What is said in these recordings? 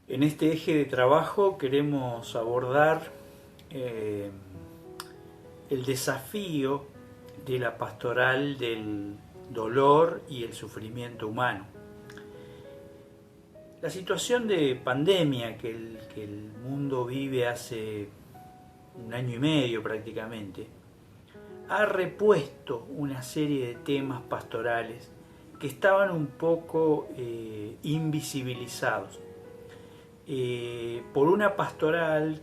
En este eje de trabajo queremos abordar eh, el desafío de la pastoral del dolor y el sufrimiento humano. La situación de pandemia que el mundo vive hace un año y medio prácticamente ha repuesto una serie de temas pastorales que estaban un poco invisibilizados. Por una pastoral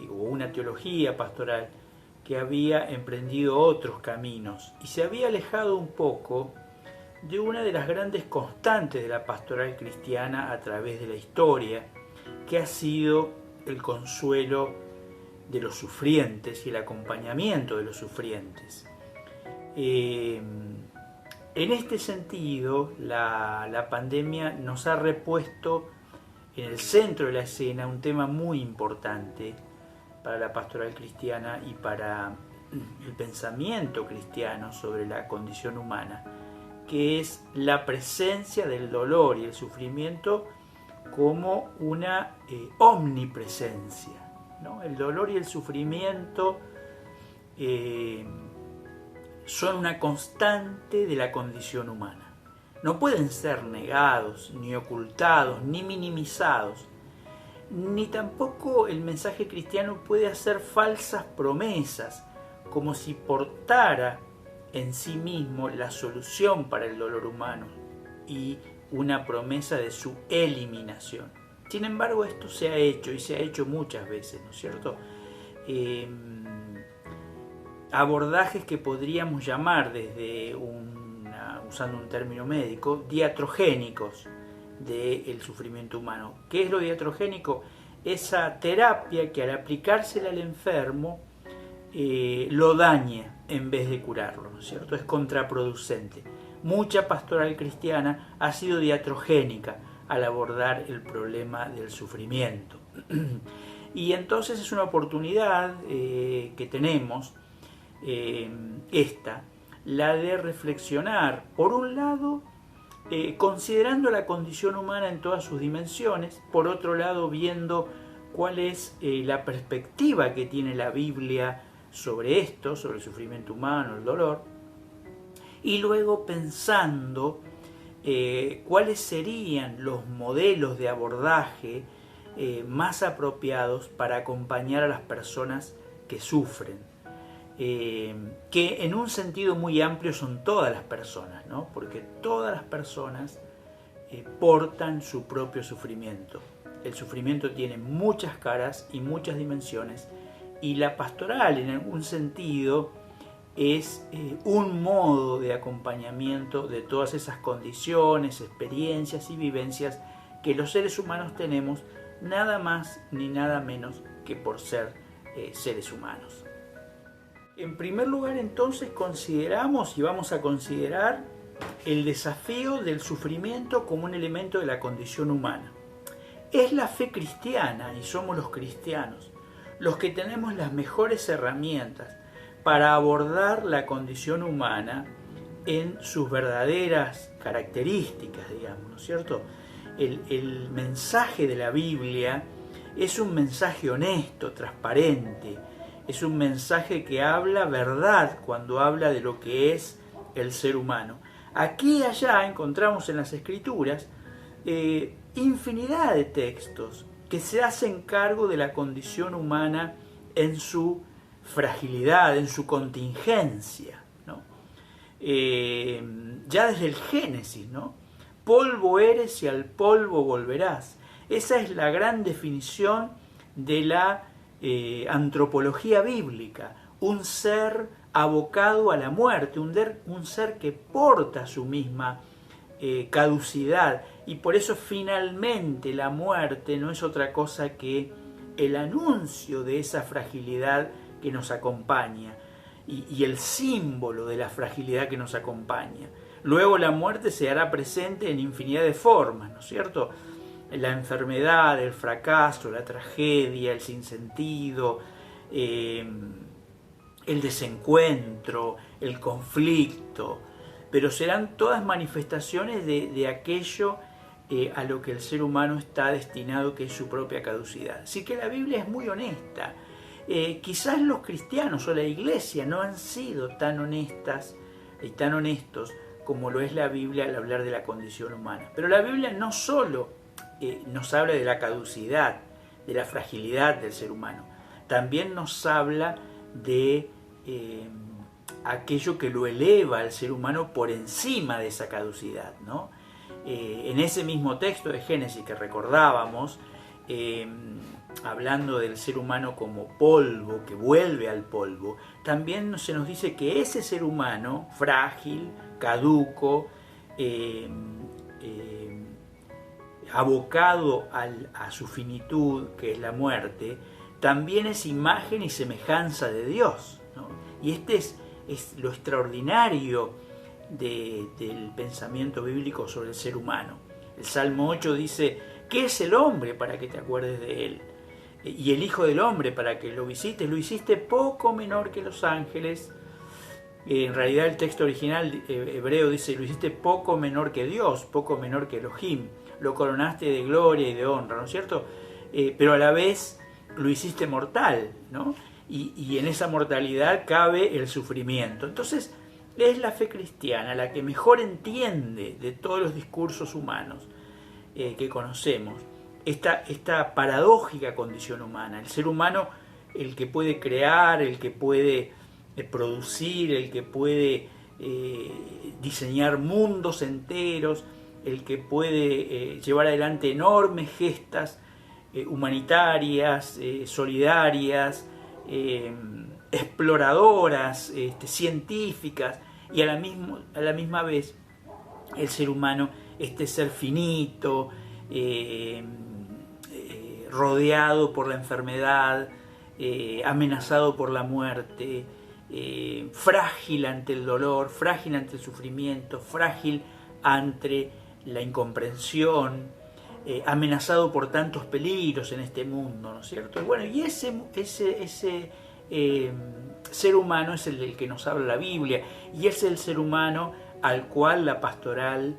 o una teología pastoral que había emprendido otros caminos y se había alejado un poco de una de las grandes constantes de la pastoral cristiana a través de la historia, que ha sido el consuelo de los sufrientes y el acompañamiento de los sufrientes. En este sentido, la pandemia nos ha repuesto en el centro de la escena un tema muy importante para la pastoral cristiana y para el pensamiento cristiano sobre la condición humana, que es la presencia del dolor y el sufrimiento como una omnipresencia, ¿no? El dolor y el sufrimiento son una constante de la condición humana. No pueden ser negados, ni ocultados, ni minimizados, ni tampoco el mensaje cristiano puede hacer falsas promesas, como si portara en sí mismo la solución para el dolor humano y una promesa de su eliminación. Sin embargo, esto se ha hecho y se ha hecho muchas veces, ¿no es cierto? Abordajes que podríamos llamar desde usando un término médico, diatrogénicos del sufrimiento humano. ¿Qué es lo diatrogénico? Esa terapia que al aplicársela al enfermo lo daña en vez de curarlo, ¿no es cierto? Es contraproducente. Mucha pastoral cristiana ha sido diatrogénica al abordar el problema del sufrimiento. Y entonces es una oportunidad que tenemos, la de reflexionar, por un lado, considerando la condición humana en todas sus dimensiones, por otro lado, viendo cuál es la perspectiva que tiene la Biblia sobre esto, sobre el sufrimiento humano, el dolor, y luego pensando cuáles serían los modelos de abordaje más apropiados para acompañar a las personas que sufren. Que en un sentido muy amplio son todas las personas, ¿no? Porque todas las personas portan su propio sufrimiento. El sufrimiento tiene muchas caras y muchas dimensiones, y la pastoral en algún sentido es un modo de acompañamiento de todas esas condiciones, experiencias y vivencias que los seres humanos tenemos, nada más ni nada menos que por ser seres humanos. En primer lugar, entonces, consideramos y vamos a considerar el desafío del sufrimiento como un elemento de la condición humana. Es la fe cristiana, y somos los cristianos, los que tenemos las mejores herramientas para abordar la condición humana en sus verdaderas características, digamos, ¿no es cierto? El mensaje de la Biblia es un mensaje honesto, transparente. Es un mensaje que habla verdad cuando habla de lo que es el ser humano. Aquí y allá encontramos en las Escrituras infinidad de textos que se hacen cargo de la condición humana en su fragilidad, en su contingencia, ¿no? Ya desde el Génesis, ¿no? Polvo eres y al polvo volverás. Esa es la gran definición de la antropología bíblica, un ser abocado a la muerte, un ser que porta su misma caducidad, y por eso finalmente la muerte no es otra cosa que el anuncio de esa fragilidad que nos acompaña y el símbolo de la fragilidad que nos acompaña. Luego la muerte se hará presente en infinidad de formas, ¿no es cierto? La enfermedad, el fracaso, la tragedia, el sinsentido, el desencuentro, el conflicto, pero serán todas manifestaciones de aquello a lo que el ser humano está destinado, que es su propia caducidad. Así que la Biblia es muy honesta. Quizás los cristianos o la iglesia no han sido tan honestas y tan honestos como lo es la Biblia al hablar de la condición humana. Pero la Biblia no solo nos habla de la caducidad, de la fragilidad del ser humano, también nos habla de aquello que lo eleva al ser humano por encima de esa caducidad, ¿no? En ese mismo texto de Génesis que recordábamos, hablando del ser humano como polvo, que vuelve al polvo, también se nos dice que ese ser humano frágil, caduco, abocado a su finitud, que es la muerte, también es imagen y semejanza de Dios, ¿no? Y este es lo extraordinario del pensamiento bíblico sobre el ser humano. El Salmo 8 dice: ¿qué es el hombre para que te acuerdes de él? Y el Hijo del Hombre para que lo visites. Lo hiciste poco menor que los ángeles. En realidad el texto original hebreo dice: lo hiciste poco menor que Dios, poco menor que Elohim. Lo coronaste de gloria y de honra, ¿no es cierto? Pero a la vez lo hiciste mortal, ¿no? Y en esa mortalidad cabe el sufrimiento. Entonces es la fe cristiana la que mejor entiende de todos los discursos humanos que conocemos esta paradójica condición humana. El ser humano, el que puede crear, el que puede producir, el que puede diseñar mundos enteros, el que puede llevar adelante enormes gestas humanitarias, solidarias, exploradoras, científicas, y a la misma vez el ser humano, este ser finito, rodeado por la enfermedad, amenazado por la muerte, frágil ante el dolor, frágil ante el sufrimiento, frágil ante la incomprensión, amenazado por tantos peligros en este mundo, ¿no es cierto? Y bueno, y ese ser humano es el del que nos habla la Biblia, y es el ser humano al cual la pastoral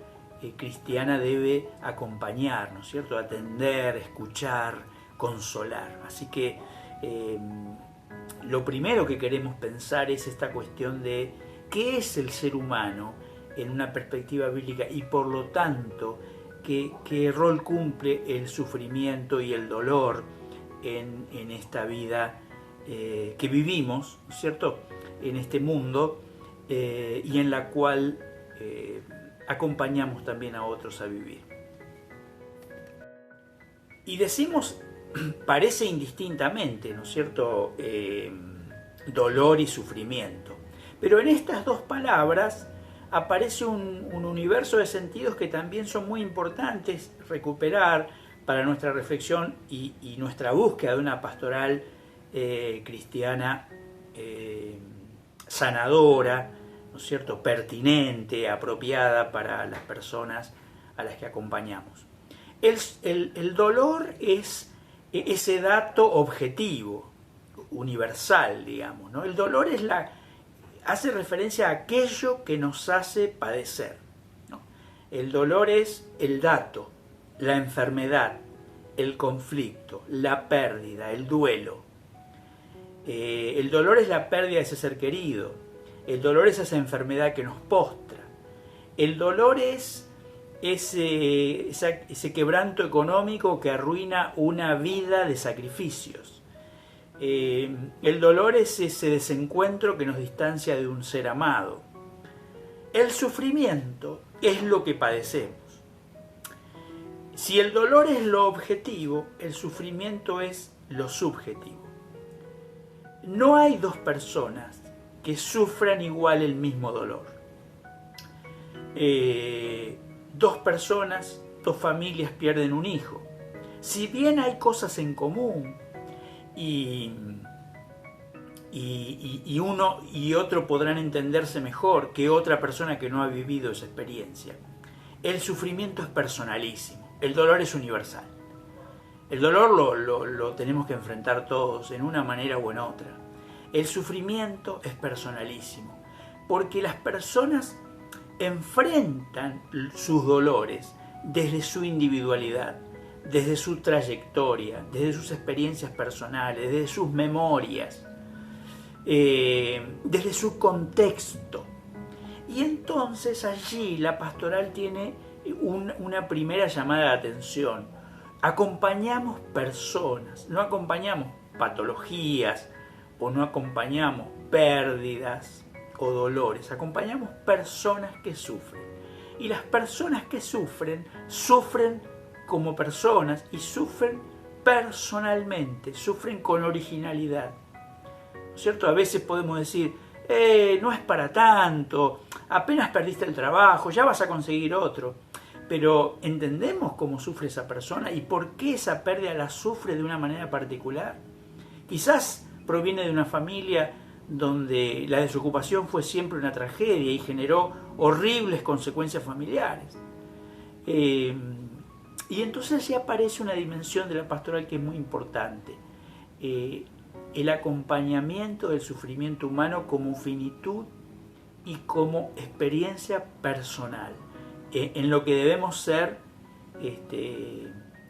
cristiana debe acompañar, ¿no es cierto? Atender, escuchar, consolar. Así que lo primero que queremos pensar es esta cuestión de qué es el ser humano en una perspectiva bíblica, y por lo tanto qué rol cumple el sufrimiento y el dolor en esta vida que vivimos, ¿no es cierto?, en este mundo, y en la cual acompañamos también a otros a vivir. Y decimos, parece indistintamente, ¿no es cierto?, dolor y sufrimiento. Pero en estas dos palabras aparece un universo de sentidos que también son muy importantes recuperar para nuestra reflexión y nuestra búsqueda de una pastoral cristiana sanadora, ¿no es cierto?, pertinente, apropiada para las personas a las que acompañamos. El dolor es ese dato objetivo, universal, digamos, ¿no? El dolor hace referencia a aquello que nos hace padecer, ¿no? El dolor es el dato, la enfermedad, el conflicto, la pérdida, el duelo. El dolor es la pérdida de ese ser querido. El dolor es esa enfermedad que nos postra. El dolor es ese quebranto económico que arruina una vida de sacrificios. El dolor es ese desencuentro que nos distancia de un ser amado. El sufrimiento es lo que padecemos. Si el dolor es lo objetivo, el sufrimiento es lo subjetivo. No hay dos personas que sufran igual el mismo dolor. Dos personas, dos familias pierden un hijo. Si bien hay cosas en común y uno y otro podrán entenderse mejor que otra persona que no ha vivido esa experiencia, el sufrimiento es personalísimo, el dolor es universal. El dolor lo tenemos que enfrentar todos en una manera o en otra. El sufrimiento es personalísimo, porque las personas enfrentan sus dolores desde su individualidad, desde su trayectoria, desde sus experiencias personales, desde sus memorias, desde su contexto. Y entonces allí la pastoral tiene una primera llamada de atención. Acompañamos personas, no acompañamos patologías o no acompañamos pérdidas o dolores, acompañamos personas que sufren. Y las personas que sufren, sufren como personas y sufren personalmente, sufren con originalidad. ¿No es cierto? A veces podemos decir, no es para tanto, apenas perdiste el trabajo, ya vas a conseguir otro. Pero ¿entendemos cómo sufre esa persona y por qué esa pérdida la sufre de una manera particular? Quizás proviene de una familia donde la desocupación fue siempre una tragedia y generó horribles consecuencias familiares. Y entonces ya aparece una dimensión de la pastoral que es muy importante. El acompañamiento del sufrimiento humano como finitud y como experiencia personal, en lo que debemos ser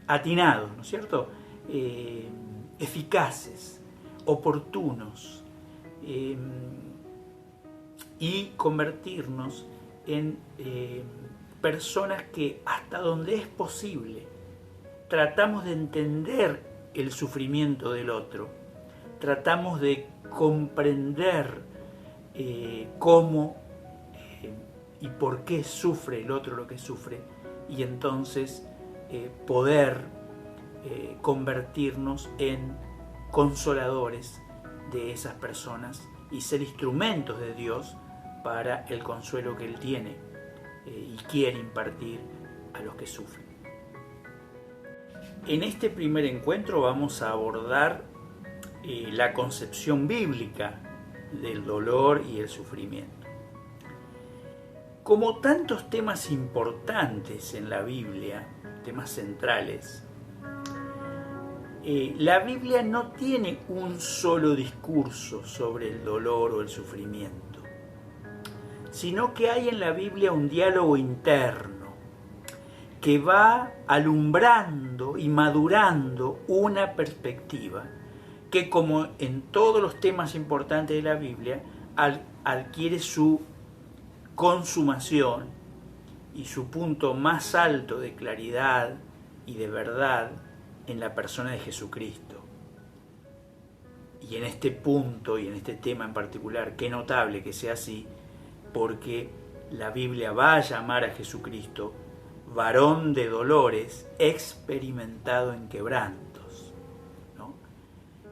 atinados, ¿no es cierto? Eficaces, oportunos, y convertirnos en personas que hasta donde es posible tratamos de entender el sufrimiento del otro, tratamos de comprender cómo y por qué sufre el otro lo que sufre, y entonces poder convertirnos en consoladores de esas personas y ser instrumentos de Dios para el consuelo que Él tiene y quiere impartir a los que sufren. En este primer encuentro vamos a abordar la concepción bíblica del dolor y el sufrimiento. Como tantos temas importantes en la Biblia, temas centrales, la Biblia no tiene un solo discurso sobre el dolor o el sufrimiento, sino que hay en la Biblia un diálogo interno que va alumbrando y madurando una perspectiva que, como en todos los temas importantes de la Biblia, adquiere su consumación y su punto más alto de claridad y de verdad en la persona de Jesucristo. Y en este punto y en este tema en particular, qué notable que sea así, porque la Biblia va a llamar a Jesucristo varón de dolores, experimentado en quebrantos, ¿no?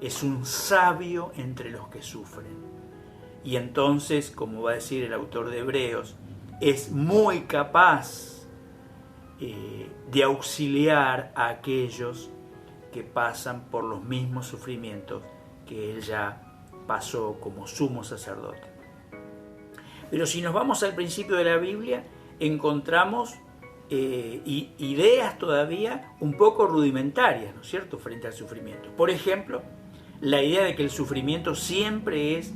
Es un sabio entre los que sufren. Y entonces, como va a decir el autor de Hebreos, es muy capaz de auxiliar a aquellos que pasan por los mismos sufrimientos que él ya pasó como sumo sacerdote. Pero si nos vamos al principio de la Biblia, encontramos ideas todavía un poco rudimentarias, ¿no es cierto?, frente al sufrimiento. Por ejemplo, la idea de que el sufrimiento siempre es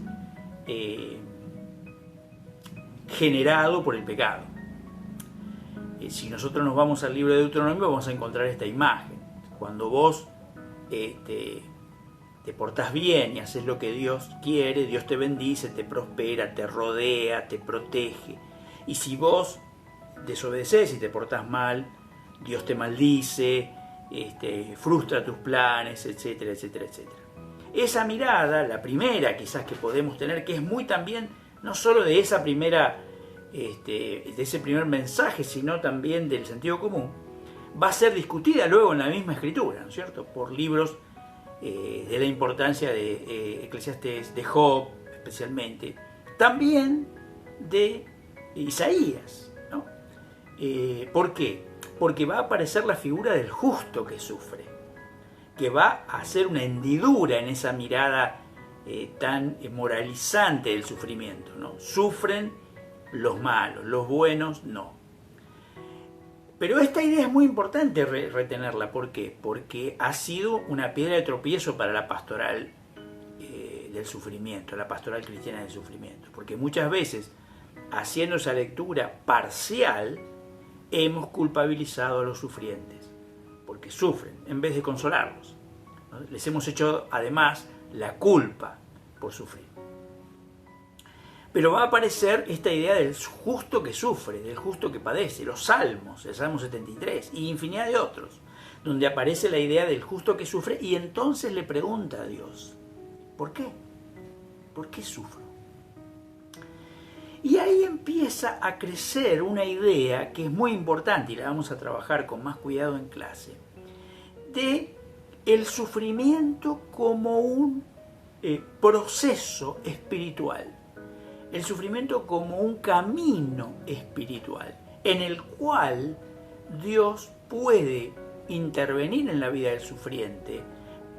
generado por el pecado. Si nosotros nos vamos al libro de Deuteronomio, vamos a encontrar esta imagen. Cuando vos te portás bien y haces lo que Dios quiere, Dios te bendice, te prospera, te rodea, te protege. Y si vos desobedeces y te portás mal, Dios te maldice, frustra tus planes, etcétera, etcétera, etcétera. Esa mirada, la primera quizás que podemos tener, que es muy también, no solo de esa primera, de ese primer mensaje, sino también del sentido común, va a ser discutida luego en la misma escritura, ¿no es cierto?, por libros de la importancia de Eclesiastés, de Job especialmente, también de Isaías, ¿no? ¿Por qué? Porque va a aparecer la figura del justo que sufre, que va a hacer una hendidura en esa mirada tan moralizante del sufrimiento, ¿no? Sufren los malos, los buenos no. Pero esta idea es muy importante retenerla. ¿Por qué? Porque ha sido una piedra de tropiezo para la pastoral del sufrimiento, la pastoral cristiana del sufrimiento. Porque muchas veces, haciendo esa lectura parcial, hemos culpabilizado a los sufrientes, porque sufren en vez de consolarlos. Les hemos hecho además la culpa por sufrir. Pero va a aparecer esta idea del justo que sufre, del justo que padece, los salmos, el Salmo 73 y infinidad de otros, donde aparece la idea del justo que sufre y entonces le pregunta a Dios, ¿por qué? ¿Por qué sufro? Y ahí empieza a crecer una idea que es muy importante y la vamos a trabajar con más cuidado en clase, de el sufrimiento como un proceso espiritual. El sufrimiento como un camino espiritual en el cual Dios puede intervenir en la vida del sufriente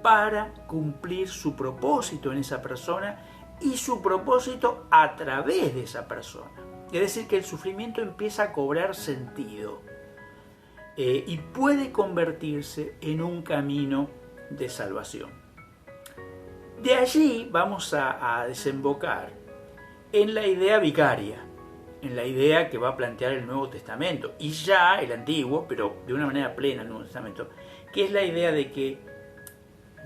para cumplir su propósito en esa persona y su propósito a través de esa persona. Es decir, que el sufrimiento empieza a cobrar sentido y puede convertirse en un camino de salvación. De allí vamos a desembocar en la idea vicaria, en la idea que va a plantear el Nuevo Testamento, y ya el Antiguo, pero de una manera plena el Nuevo Testamento, que es la idea de que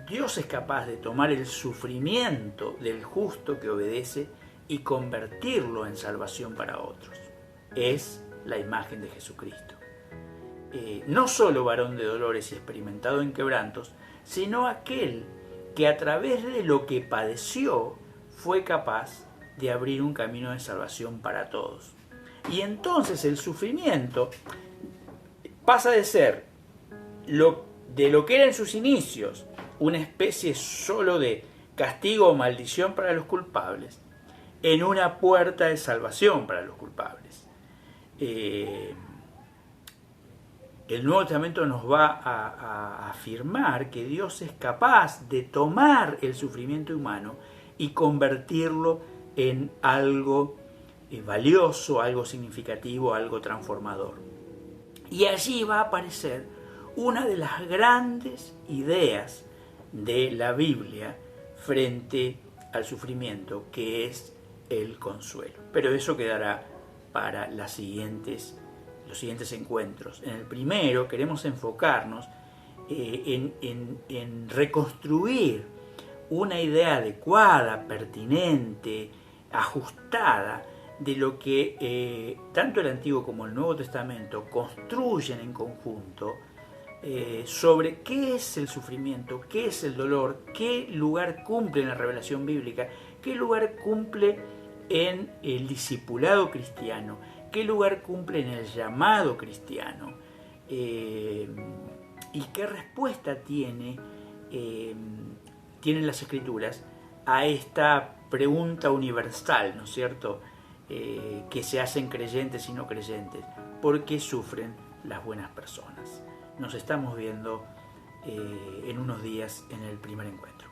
Dios es capaz de tomar el sufrimiento del justo que obedece y convertirlo en salvación para otros. Es la imagen de Jesucristo. No solo varón de dolores y experimentado en quebrantos, sino aquel que a través de lo que padeció fue capaz de abrir un camino de salvación para todos. Y entonces el sufrimiento pasa de ser de lo que era en sus inicios, una especie solo de castigo o maldición para los culpables, en una puerta de salvación para los culpables. El Nuevo Testamento nos va a afirmar que Dios es capaz de tomar el sufrimiento humano y convertirlo en algo valioso, algo significativo, algo transformador. Y allí va a aparecer una de las grandes ideas de la Biblia frente al sufrimiento, que es el consuelo. Pero eso quedará para los siguientes encuentros. En el primero queremos enfocarnos en reconstruir una idea adecuada, pertinente, ajustada de lo que tanto el Antiguo como el Nuevo Testamento construyen en conjunto sobre qué es el sufrimiento, qué es el dolor, qué lugar cumple en la revelación bíblica, qué lugar cumple en el discipulado cristiano, qué lugar cumple en el llamado cristiano y qué respuesta tienen las Escrituras a esta pregunta universal, ¿no es cierto?, que se hacen creyentes y no creyentes. ¿Por qué sufren las buenas personas? Nos estamos viendo en unos días en el primer encuentro.